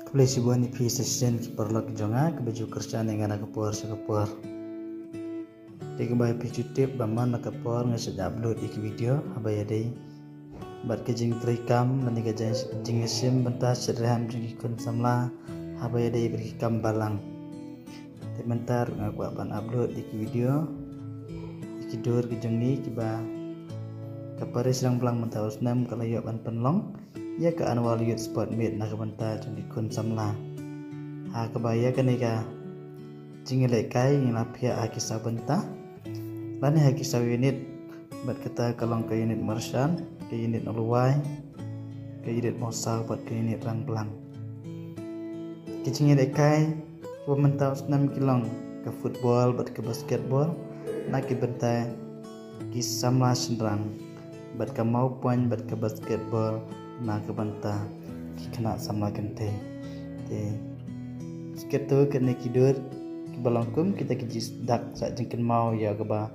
Keblesi buan ipi session ki perlo ki jonga ke baju kerjaan yang anak kepor sekepor. Di kembali pi YouTube baman nak kepor ngasih upload iki video abaya dei. Bat ke jing terikam lani ke jing sim bentas serham jing ikun samla abaya dei berikam balang. Te mentar ngaku apan upload iki video. Iki dur ke jongi kiba kapare serang belang mentaus nam kalayo ban penlong. Ya ke annual youth sport meet nak bentar jeng dikun samla. Ha kebaya kan ika jingilai kai ngilapia akisa bentah. Lani hakisa unit bat kita kalong ke unit marsan, ke unit noluai, ke unit mosal buat ke unit rang belang. Ke jingilai kai pementau 6 kilong ke football buat ke basketball nak ke bentar ki samla senrang bat ke mau poin bat ke basketball na ke banta kena sama kente te sketo kena kidur ke balangkum kita kijis dak sak jengken mau ya ke ba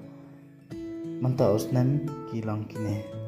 manta usnan kilong kine.